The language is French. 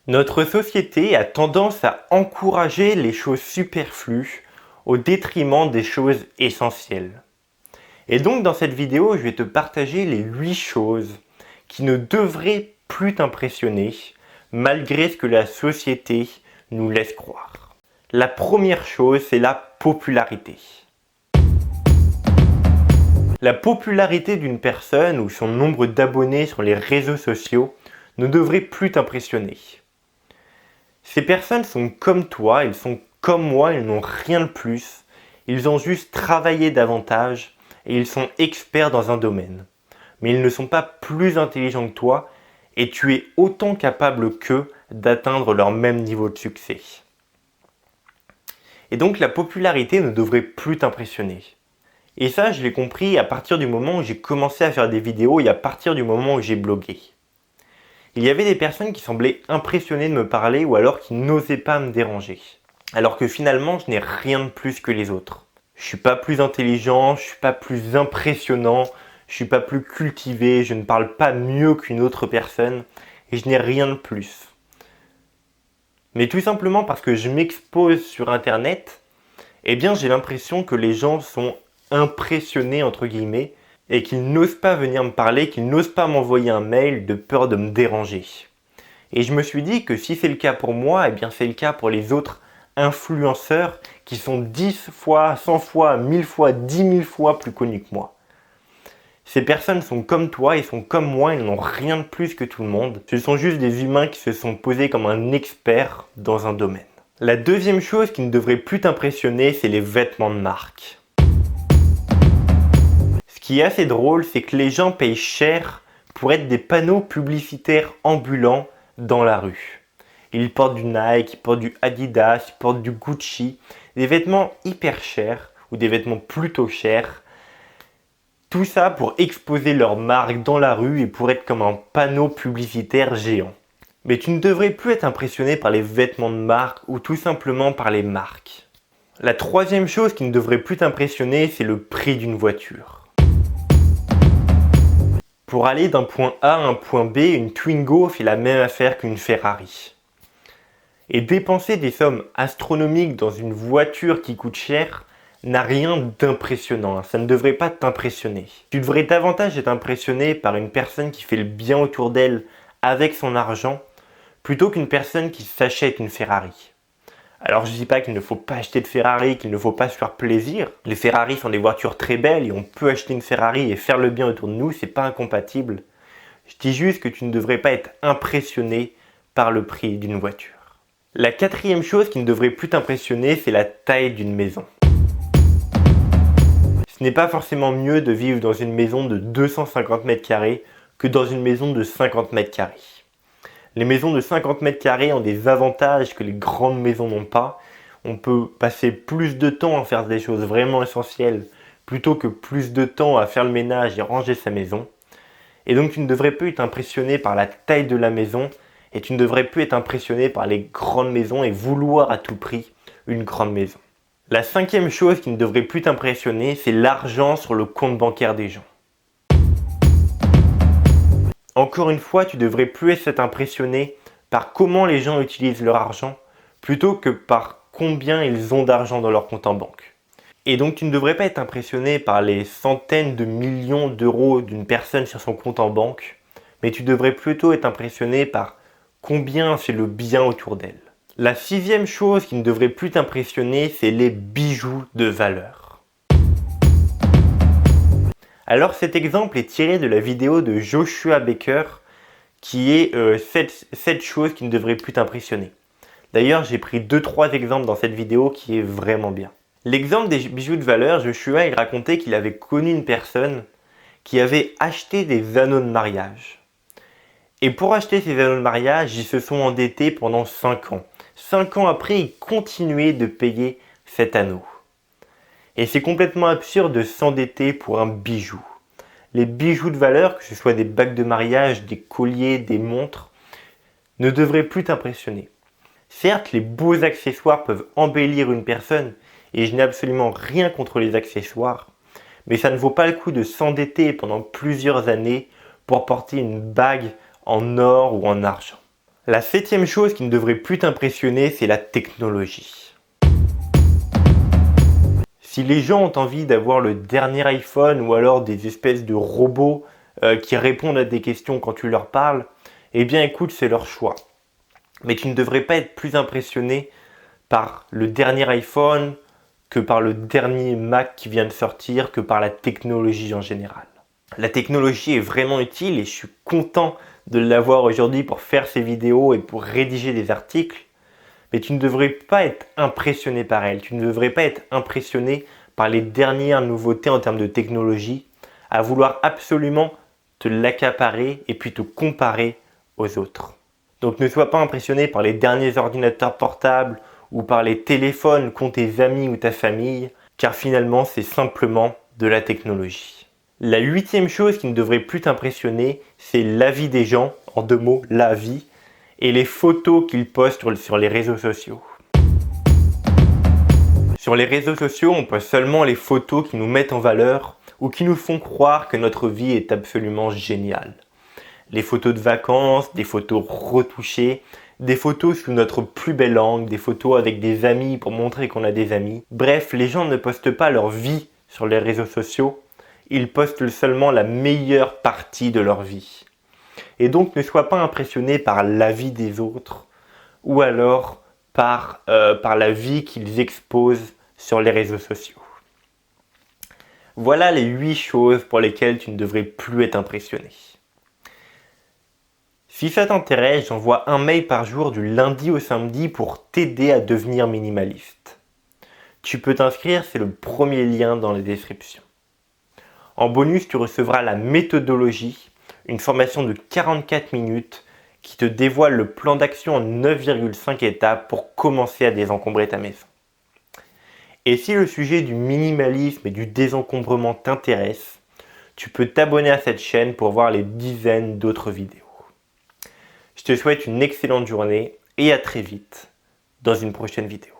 Notre société a tendance à encourager les choses superflues au détriment des choses essentielles. Et donc dans cette vidéo, je vais te partager les 8 choses qui ne devraient plus t'impressionner malgré ce que la société nous laisse croire. La première chose, c'est la popularité. La popularité d'une personne ou son nombre d'abonnés sur les réseaux sociaux ne devrait plus t'impressionner. Ces personnes sont comme toi, ils sont comme moi, ils n'ont rien de plus. Ils ont juste travaillé davantage et ils sont experts dans un domaine. Mais ils ne sont pas plus intelligents que toi et tu es autant capable qu'eux d'atteindre leur même niveau de succès. Et donc la popularité ne devrait plus t'impressionner. Et ça, je l'ai compris à partir du moment où j'ai commencé à faire des vidéos et à partir du moment où j'ai blogué. Il y avait des personnes qui semblaient impressionnées de me parler ou alors qui n'osaient pas me déranger. Alors que finalement, je n'ai rien de plus que les autres. Je suis pas plus intelligent, je suis pas plus impressionnant, je suis pas plus cultivé, je ne parle pas mieux qu'une autre personne et je n'ai rien de plus. Mais tout simplement parce que je m'expose sur internet, eh bien j'ai l'impression que les gens sont impressionnés entre guillemets et qu'ils n'osent pas venir me parler, qu'ils n'osent pas m'envoyer un mail de peur de me déranger. Et je me suis dit que si c'est le cas pour moi, eh bien c'est le cas pour les autres influenceurs qui sont 10 fois, 100 fois, 1000 fois, 10 000 fois plus connus que moi. Ces personnes sont comme toi, ils sont comme moi, ils n'ont rien de plus que tout le monde. Ce sont juste des humains qui se sont posés comme un expert dans un domaine. La deuxième chose qui ne devrait plus t'impressionner, c'est les vêtements de marque. Ce qui est assez drôle, c'est que les gens payent cher pour être des panneaux publicitaires ambulants dans la rue. Ils portent du Nike, ils portent du Adidas, ils portent du Gucci, des vêtements hyper chers ou des vêtements plutôt chers. Tout ça pour exposer leur marque dans la rue et pour être comme un panneau publicitaire géant. Mais tu ne devrais plus être impressionné par les vêtements de marque ou tout simplement par les marques. La troisième chose qui ne devrait plus t'impressionner, c'est le prix d'une voiture. Pour aller d'un point A à un point B, une Twingo fait la même affaire qu'une Ferrari. Et dépenser des sommes astronomiques dans une voiture qui coûte cher n'a rien d'impressionnant. Ça ne devrait pas t'impressionner. Tu devrais davantage être impressionné par une personne qui fait le bien autour d'elle avec son argent plutôt qu'une personne qui s'achète une Ferrari. Alors je ne dis pas qu'il ne faut pas acheter de Ferrari, qu'il ne faut pas se faire plaisir. Les Ferrari sont des voitures très belles et on peut acheter une Ferrari et faire le bien autour de nous, c'est pas incompatible. Je dis juste que tu ne devrais pas être impressionné par le prix d'une voiture. La quatrième chose qui ne devrait plus t'impressionner, c'est la taille d'une maison. Ce n'est pas forcément mieux de vivre dans une maison de 250 mètres carrés que dans une maison de 50 mètres carrés. Les maisons de 50 mètres carrés ont des avantages que les grandes maisons n'ont pas. On peut passer plus de temps à faire des choses vraiment essentielles plutôt que plus de temps à faire le ménage et ranger sa maison. Et donc tu ne devrais plus être impressionné par la taille de la maison et tu ne devrais plus être impressionné par les grandes maisons et vouloir à tout prix une grande maison. La cinquième chose qui ne devrait plus t'impressionner, c'est l'argent sur le compte bancaire des gens. Encore une fois, tu devrais plus être impressionné par comment les gens utilisent leur argent plutôt que par combien ils ont d'argent dans leur compte en banque. Et donc tu ne devrais pas être impressionné par les centaines de millions d'euros d'une personne sur son compte en banque, mais tu devrais plutôt être impressionné par combien c'est le bien autour d'elle. La sixième chose qui ne devrait plus t'impressionner, c'est les bijoux de valeur. Alors cet exemple est tiré de la vidéo de Joshua Baker qui est 7 choses qui ne devraient plus t'impressionner. D'ailleurs, j'ai pris 2-3 exemples dans cette vidéo qui est vraiment bien. L'exemple des bijoux de valeur, Joshua il racontait qu'il avait connu une personne qui avait acheté des anneaux de mariage. Et pour acheter ces anneaux de mariage, ils se sont endettés pendant 5 ans. 5 ans après, ils continuaient de payer cet anneau. Et c'est complètement absurde de s'endetter pour un bijou. Les bijoux de valeur, que ce soit des bagues de mariage, des colliers, des montres, ne devraient plus t'impressionner. Certes, les beaux accessoires peuvent embellir une personne, et je n'ai absolument rien contre les accessoires, mais ça ne vaut pas le coup de s'endetter pendant plusieurs années pour porter une bague en or ou en argent. La septième chose qui ne devrait plus t'impressionner, c'est la technologie. Si les gens ont envie d'avoir le dernier iPhone ou alors des espèces de robots qui répondent à des questions quand tu leur parles, eh bien écoute, c'est leur choix. Mais tu ne devrais pas être plus impressionné par le dernier iPhone que par le dernier Mac qui vient de sortir, que par la technologie en général. La technologie est vraiment utile et je suis content de l'avoir aujourd'hui pour faire ces vidéos et pour rédiger des articles. Mais tu ne devrais pas être impressionné par elle. Tu ne devrais pas être impressionné par les dernières nouveautés en termes de technologie, à vouloir absolument te l'accaparer et puis te comparer aux autres. Donc ne sois pas impressionné par les derniers ordinateurs portables ou par les téléphones qu'ont tes amis ou ta famille, car finalement c'est simplement de la technologie. La huitième chose qui ne devrait plus t'impressionner, c'est l'avis des gens, en deux mots, l'avis, et les photos qu'ils postent sur les réseaux sociaux. Sur les réseaux sociaux, on poste seulement les photos qui nous mettent en valeur ou qui nous font croire que notre vie est absolument géniale. Les photos de vacances, des photos retouchées, des photos sous notre plus bel angle, des photos avec des amis pour montrer qu'on a des amis. Bref, les gens ne postent pas leur vie sur les réseaux sociaux, ils postent seulement la meilleure partie de leur vie. Et donc ne sois pas impressionné par la vie des autres ou alors par la vie qu'ils exposent sur les réseaux sociaux. Voilà les 8 choses pour lesquelles tu ne devrais plus être impressionné. Si ça t'intéresse, j'envoie un mail par jour du lundi au samedi pour t'aider à devenir minimaliste. Tu peux t'inscrire, c'est le premier lien dans la description. En bonus, tu recevras la méthodologie, une formation de 44 minutes qui te dévoile le plan d'action en 9,5 étapes pour commencer à désencombrer ta maison. Et si le sujet du minimalisme et du désencombrement t'intéresse, tu peux t'abonner à cette chaîne pour voir les dizaines d'autres vidéos. Je te souhaite une excellente journée et à très vite dans une prochaine vidéo.